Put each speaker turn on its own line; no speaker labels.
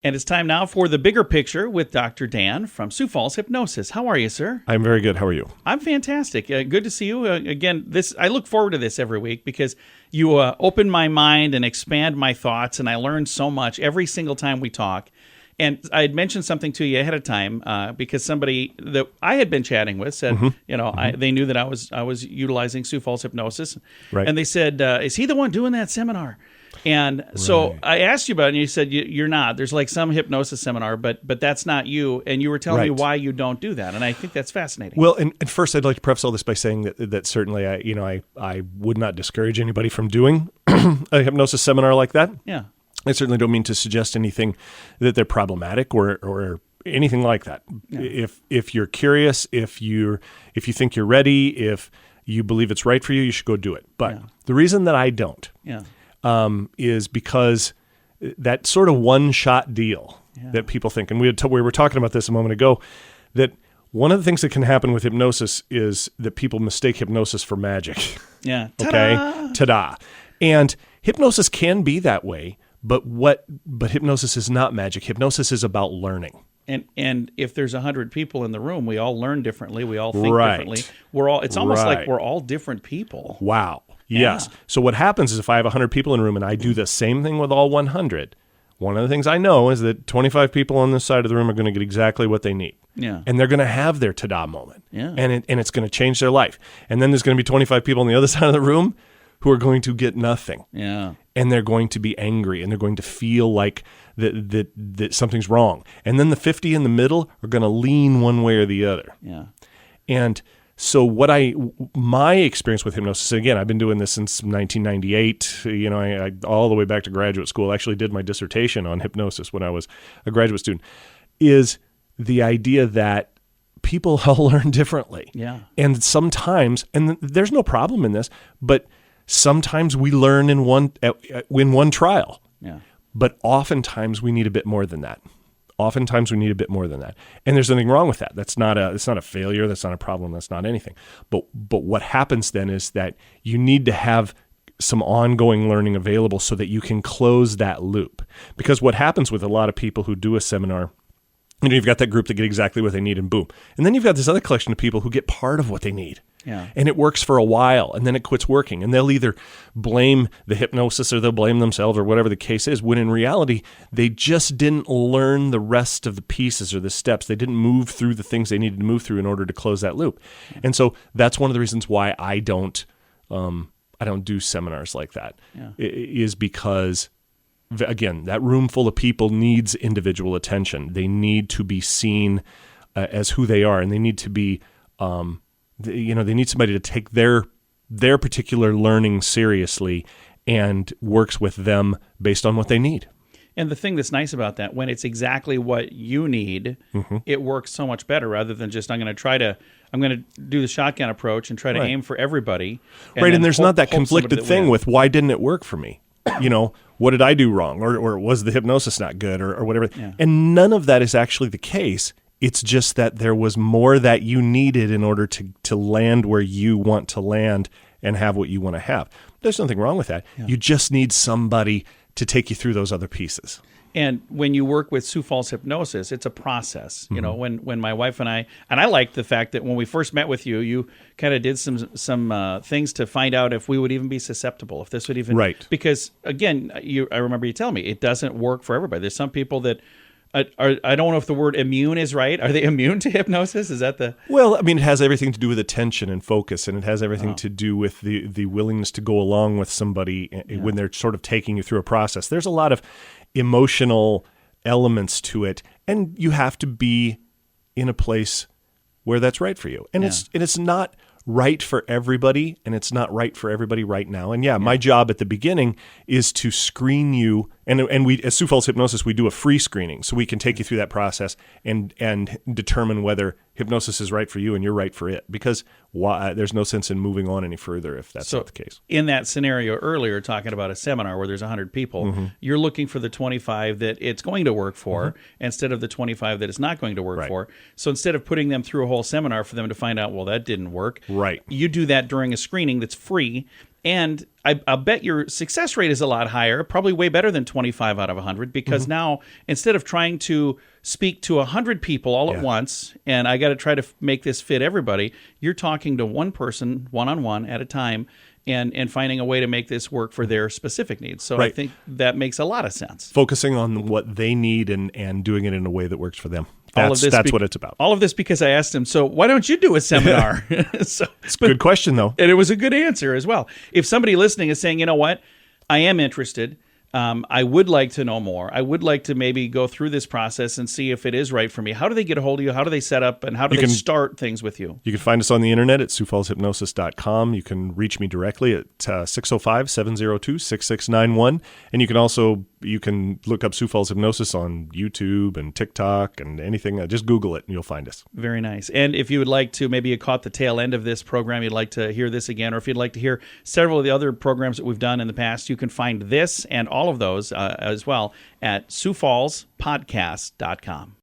And it's time now for The Bigger Picture with Dr. Dan from Sioux Falls Hypnosis. How are you, sir?
I'm very good. How are you?
I'm fantastic. Good to see you. Again, I look forward to this every week because you open my mind and expand my thoughts, and I learn so much every single time we talk. And I had mentioned something to you ahead of time because somebody that I had been chatting with said, they knew that I was utilizing Sioux Falls Hypnosis.
Right.
And they said, is he the one doing that seminar? And so I asked you about it, and you said you're not. There's like some hypnosis seminar, but that's not you. And you were telling me why you don't do that, and I think that's fascinating.
Well, and first, I'd like to preface all this by saying that certainly, I would not discourage anybody from doing a hypnosis seminar like that.
Yeah,
I certainly don't mean to suggest anything that they're problematic or anything like that. Yeah. If you're curious, if you think you're ready, if you believe it's right for you, you should go do it. But the reason that I don't.
Yeah.
Is because that sort of one-shot deal that people think, and we were talking about this a moment ago, that one of the things that can happen with hypnosis is that people mistake hypnosis for magic.
Yeah.
Ta-da! Okay? Ta-da. And hypnosis can be that way, but hypnosis is not magic. Hypnosis is about learning.
And if there's 100 people in the room, we all learn differently. We all think differently. It's almost like we're all different people.
Wow. Yes. Yeah. So what happens is if I have 100 people in a room and I do the same thing with all 100, one of the things I know is that 25 people on this side of the room are going to get exactly what they need.
Yeah.
And they're going to have their ta-da moment.
Yeah.
And it's going to change their life. And then there's going to be 25 people on the other side of the room who are going to get nothing.
Yeah.
And they're going to be angry and they're going to feel like that something's wrong. And then the 50 in the middle are going to lean one way or the other.
Yeah.
And so my experience with hypnosis, again, I've been doing this since 1998, I all the way back to graduate school. I actually did my dissertation on hypnosis when I was a graduate student, is the idea that people all learn differently.
Yeah.
And sometimes, and there's no problem in this, but sometimes we learn in one trial.
Yeah.
But oftentimes we need a bit more than that. And there's nothing wrong with that. It's not a failure. That's not a problem. That's not anything. But what happens then is that you need to have some ongoing learning available so that you can close that loop. Because what happens with a lot of people who do a seminar, you've got that group that get exactly what they need and boom. And then you've got this other collection of people who get part of what they need.
Yeah.
And it works for a while, and then it quits working. And they'll either blame the hypnosis or they'll blame themselves or whatever the case is, when in reality, they just didn't learn the rest of the pieces or the steps. They didn't move through the things they needed to move through in order to close that loop. And so that's one of the reasons why I don't do seminars like that, is because, again, that room full of people needs individual attention. They need to be seen as who they are, and they need to be they need somebody to take their particular learning seriously and works with them based on what they need.
And the thing that's nice about that, when it's exactly what you need, it works so much better rather than just I'm going to do the shotgun approach and try to aim for everybody.
And there's not that conflicted thing with why didn't it work for me? What did I do wrong? Or was the hypnosis not good or whatever? Yeah. And none of that is actually the case. It's just that there was more that you needed in order to land where you want to land and have what you want to have. There's nothing wrong with that. Yeah. You just need somebody to take you through those other pieces.
And when you work with Sioux Falls Hypnosis, it's a process. When my wife and I liked the fact that when we first met with you, you kind of did some things to find out if we would even be susceptible, if this would even because again, I remember you telling me it doesn't work for everybody. There's some people that I don't know if the word immune is right. Are they immune to hypnosis? Is that the...
Well, I mean, it has everything to do with attention and focus, and it has everything to do with the willingness to go along with somebody when they're sort of taking you through a process. There's a lot of emotional elements to it, and you have to be in a place where that's right for you. And it's not right for everybody, and it's not right for everybody right now. And my job at the beginning is to screen you, and we at Sioux Falls Hypnosis, we do a free screening, so we can take you through that process and determine whether hypnosis is right for you and you're right for it, because there's no sense in moving on any further if that's not the case.
In that scenario earlier, talking about a seminar where there's 100 people, you're looking for the 25 that it's going to work for instead of the 25 that it's not going to work for. So instead of putting them through a whole seminar for them to find out, well, that didn't work, you do that during a screening that's free, And I bet your success rate is a lot higher, probably way better than 25 out of 100, because now instead of trying to speak to 100 people all at once, and I got to try to make this fit everybody, you're talking to one person one-on-one at a time and finding a way to make this work for their specific needs. So I think that makes a lot of sense.
Focusing on what they need and doing it in a way that works for them. That's what it's about.
All of this because I asked him, so why don't you do a seminar? It's a
good question, though.
And it was a good answer as well. If somebody listening is saying, you know what, I am interested, I would like to know more. I would like to maybe go through this process and see if it is right for me. How do they get a hold of you? How do they set up and how do they start things with you?
You can find us on the internet at SiouxFallsHypnosis.com. You can reach me directly at 605-702-6691. And you can also look up Sioux Falls Hypnosis on YouTube and TikTok and anything. Just Google it and you'll find us.
Very nice. And if you would like to, maybe you caught the tail end of this program, you'd like to hear this again, or if you'd like to hear several of the other programs that we've done in the past, you can find this and all of those as well at SiouxFallsPodcast.com.